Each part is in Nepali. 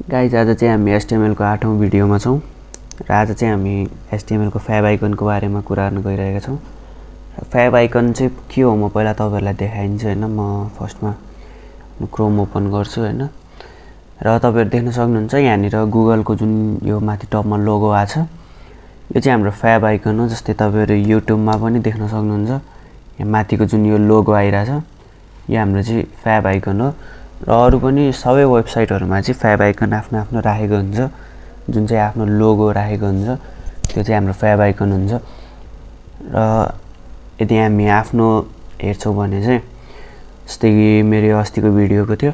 गाइज आज चाहिँ हामी HTML को 8औं भिडियोमा छौं र आज चाहिँ हामी HTML को फेभाइकन को बारेमा कुरा गर्न गइरहेका छौं। फेभाइकन चाहिँ के हो म पहिला तपाईहरुलाई देखाइन्छु हैन। म फर्स्टमा क्रोम ओपन गर्छु हैन र तपाईहरु देख्न सक्नुहुन्छ यहाँनिर गुगल को जुन यो माथि टपमा लोगो आछ यो चाहिँ हाम्रो फेभाइकन हो। जस्तै तपाईहरु युट्युब मा पनि देख्न सक्नुहुन्छ यहाँ माथिको जुन यो लोगो आइराछ यो हाम्रो चाहिँ फेभाइकन हो र अरु पनि सबै वेबसाइटहरुमा चाहिँ फेभाइकन आफ्नो आफ्नो राखेको हुन्छ जुन चाहिँ आफ्नो लोगो राखेको हुन्छ त्यो चाहिँ हाम्रो फेभाइकन हुन्छ। र यदि हामी आफ्नो हेर्छौं भने चाहिँ जस्तै मेरो अस्तिको भिडियोको थियो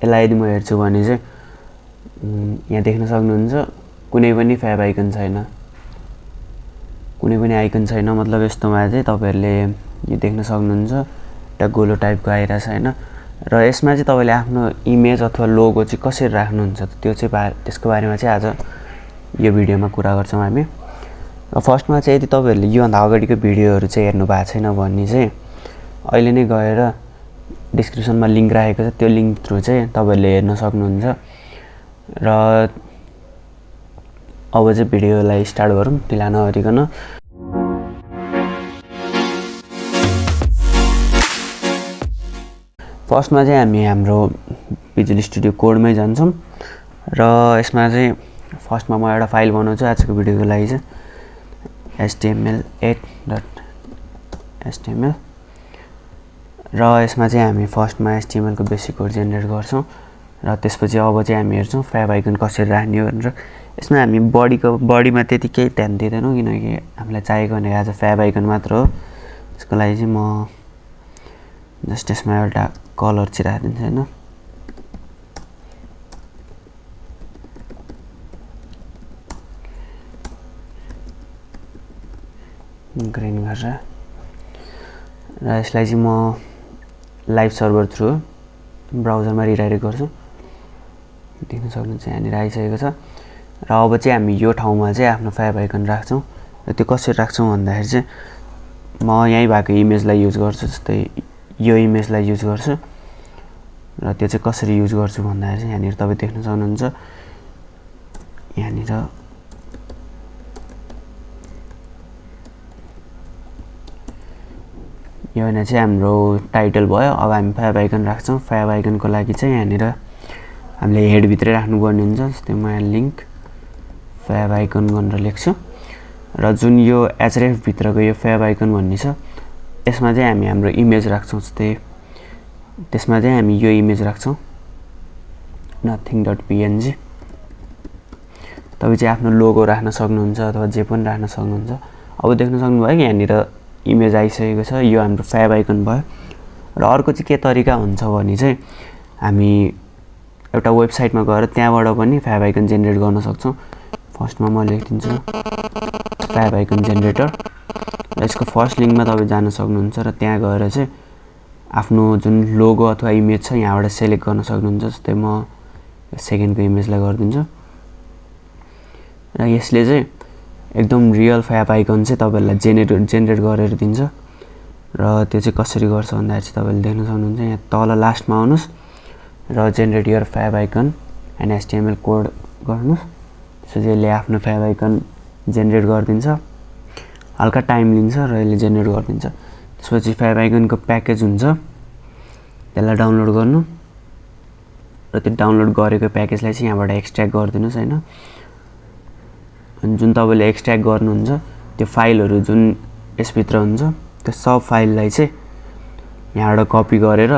यसलाई यदि म हेर्छु भने चाहिँ यहाँ देख्न सक्नुहुन्छ कुनै पनि फेभाइकन छैन, कुनै पनि आइकन छैन। मतलब यस्तोमा चाहिँ तपाईहरुले यो देख्न सक्नुहुन्छ एउटा गोलो टाइपको आइराछ हैन र यसमा चाहिँ तपाईले आफ्नो इमेज अथवा लोगो चाहिँ कसरी राख्नुहुन्छ त्यो चाहिँ त्यसको बारेमा चाहिँ आज यो भिडियोमा कुरा गर्छौं हामी। र फर्स्टमा चाहिँ यदि तपाईहरुले यो भन्दा अगाडिको भिडियोहरु चाहिँ हेर्नु भएको छैन भने चाहिँ अहिले नै गएर डिस्क्रिप्सनमा लिंक राखेको छ त्यो लिंक थ्रु चाहिँ तपाईहरुले हेर्न सक्नुहुन्छ। र अब चाहिँ भिडियोलाई स्टार्ट गरौँ ढिला नगरिकन। फर्स्टमा चाहिँ हामी हाम्रो भिजुअल स्टुडियो कोडमै जान्छौं र यसमा चाहिँ फर्स्टमा म एउटा फाइल बनाउँछु आजको भिडियोको लागि चाहिँ html8.html र यसमा चाहिँ हामी फर्स्टमा html को बेसिक कोड जेनेरेट गर्छौं र त्यसपछि अब चाहिँ हामी हेर्छौं फेभाइकन कसरी राख्ने भनेर। यसमा हामी बडीमा त्यति केही ध्यान दिदैनौं किनकि हामीलाई चाहिएको भनेको आज फेभाइकन मात्र हो। त्यसको लागि चाहिँ म जस्ट यसमा एउटा कलर चाहिँ राखिदिन्छु हैन। ग्रीन गरेर र यसलाई चाहिँ म लाइभ सर्भर थ्रु ब्राउजरमा रिडाइरेक्ट गर्छु। देख्न सक्नुहुन्छ यहाँनिर आइसकेको छ र अब चाहिँ हामी यो ठाउँमा चाहिँ आफ्नो फेभाइकन राख्छौं र त्यो कसरी राख्छौं भन्दाखेरि चाहिँ म यही भएको इमेजलाई युज गर्छु। जस्तै यो इमेजलाई युज गर्छु र त्यो चाहिँ कसरी युज गर्छु भन्दाखेरि चाहिँ यहाँनिर तपाई देख्न सक्नुहुन्छ यहाँनिर यो हैन चाहिँ हाम्रो टाइटल भयो। अब हामी फेभाइकन राख्छौं। फेभाइकनको लागि चाहिँ यहाँनिर हामीले हेड भित्रै राख्नुपर्ने हुन्छ। जस्तै म यहाँ लिंक फेभाइकन भनेर लेख्छु र जुन यो href भित्रको यो फेभाइकन भन्ने छ यसमा चाहिँ हामी हाम्रो इमेज राख्छौं। जस्तै त्यसमा चाहिँ हामी यो इमेज राख्छौं nothing.png। तपाई चाहिँ आफ्नो लोगो राख्न सक्नुहुन्छ अथवा जे पनि राख्न सक्नुहुन्छ। अब देख्न सक्नुभयो कि यहाँनिर इमेज आइसकेको छ यो हाम्रो फेभाइकन भयो। र अर्को चाहिँ के तरिका हुन्छ भने चाहिँ हामी एउटा वेबसाइटमा गएर त्यहाँबाट पनि फेभाइकन जेनेरेट गर्न सक्छौं। फर्स्टमा म लेख्दिन्छु फेभाइकन जेनेरेटर र यसको फर्स्ट लिंकमा तपाई जान सक्नुहुन्छ र त्यहाँ गएर चाहिँ आफ्नो जुन लोगो अथवा इमेज छ यहाँबाट सिलेक्ट गर्न सक्नुहुन्छ। जस्तै म सेकेन्डको इमेजलाई गर्दिन्छु र यसले चाहिँ एकदम रियल फेभाइकन चाहिँ तपाईहरुलाई जेनेरेट गरेर दिन्छ। र त्यो चाहिँ कसरी गर्छ भन्दाखेरि चाहिँ तपाईले देख्न सक्नुहुन्छ यहाँ तल लास्टमा आउनुस् र generate your favicon and html code गर्नुस्। त्यसपछि यसले आफ्नो फेभाइकन जेनेरेट गरिदिन्छ। हल्का टाइम लिन्छ र यसले जेनेरेट गरिदिन्छ। त्यसपछि फेभाइकनको प्याकेज हुन्छ त्यसलाई डाउनलोड गर्नु र त्यो डाउनलोड गरेको प्याकेजलाई चाहिँ यहाँबाट एक्सट्र्याक्ट गरिदिनुस् हैन। अनि जुन तपाईले एक्सट्र्याक्ट गर्नुहुन्छ त्यो फाइलहरु जुन यसभित्र हुन्छ त्यो सब फाइललाई चाहिँ यहाँबाट कपी गरेर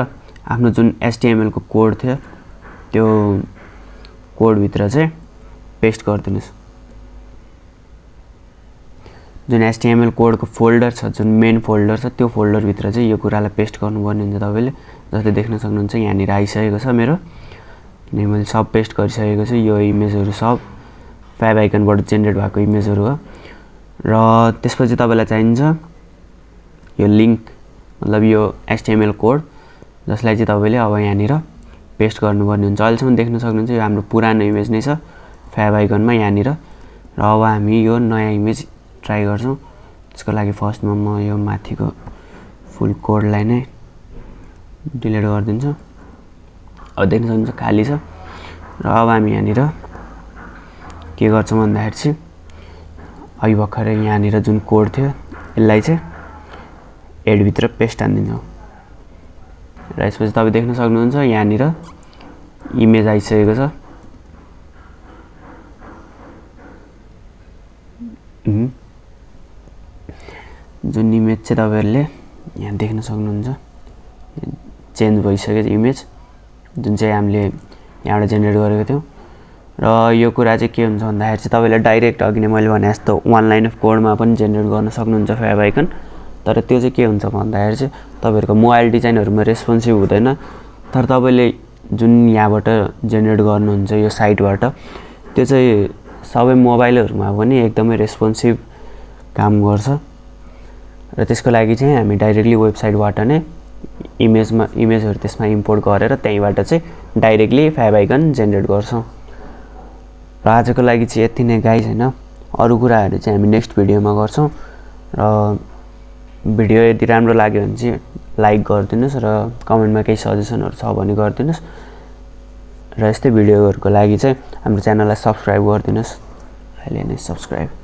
आफ्नो जुन html को कोड थियो त्यो कोड भित्र चाहिँ पेस्ट गरिदिनुस्। जुन html कोड को फोल्डर छ जुन मेन फोल्डर छ त्यो फोल्डर भित्र चाहिँ यो कुरालाई पेस्ट गर्नुपर्ने हुन्छ तपाईले। जस्तै देख्न सक्नुहुन्छ यहाँनिर आइसकेको छ मेरो किनकि मैले सब पेस्ट गरिसकेको छु। यो इमेजहरु सब फेभाइकनबाट जेनेरेट भएको इमेजहरु हो। र त्यसपछि तपाईलाई चाहिन्छ यो लिंक मतलब यो html कोड जसलाई चाहिँ तपाईले अब यहाँनिर पेस्ट गर्नुपर्ने हुन्छ। अहिलेसम्म देख्न सक्नुहुन्छ यो हाम्रो पुरानो इमेज नै छ फेभाइकनमा यहाँनिर। र अब हामी यो नयाँ इमेज ट्राई गर्छौं। त्यसको लागि फर्स्टमा म यो माथिको फुल कोडलाई नै डिलिट गरिदिन्छु। अब देख्न सक्नुहुन्छ खाली छ र अब हामी यहाँनिर के गर्छौँ भन्दाखेरि चाहिँ अघि भर्खरै यहाँनिर जुन कोड थियो यसलाई चाहिँ एडभित्र पेस्ट हानिदिन्छौँ र यसपछि तपाईँ देख्न सक्नुहुन्छ यहाँनिर इमेज आइसकेको छ। जुन इमेज चाहिँ तपाईँहरूले यहाँ देख्न सक्नुहुन्छ चेन्ज भइसक्यो इमेज जुन चाहिँ हामीले यहाँबाट जेनेरेट गरेको थियौँ। र यो कुरा चाहिँ के हुन्छ भन्दाखेरि चाहिँ तपाईँले डाइरेक्ट अघि नै मैले भने जस्तो वान लाइन अफ कोडमा पनि जेनेरेट गर्न सक्नुहुन्छ फेभाइकन। तर त्यो चाहिँ के हुन्छ भन्दाखेरि चाहिँ तपाईँहरूको मोबाइल डिजाइनहरूमा रेस्पोन्सिभ हुँदैन। तर तपाईँले जुन यहाँबाट जेनेरेट गर्नुहुन्छ यो साइटबाट त्यो चाहिँ सबै मोबाइलहरूमा पनि एकदमै रेस्पोन्सिभ काम गर्छ। र त्यसको लागि चाहिँ हामी डाइरेक्टली वेबसाइटबाट नै इमेजहरू त्यसमा इम्पोर्ट गरेर त्यहीँबाट चाहिँ डाइरेक्टली फेभाइकन जेनेरेट गर्छौँ। र आजको लागि चाहिँ यति नै गाइज होइन। अरू कुराहरू चाहिँ हामी नेक्स्ट भिडियोमा गर्छौँ। र भिडियो यदि राम्रो लाग्यो भने चाहिँ लाइक गरिदिनुहोस् र कमेन्टमा केही सजेसनहरू छ भने गरिदिनुहोस्। र यस्तै भिडियोहरूको लागि चाहिँ हाम्रो च्यानललाई सब्सक्राइब गरिदिनुहोस्। अहिले नै सब्सक्राइब।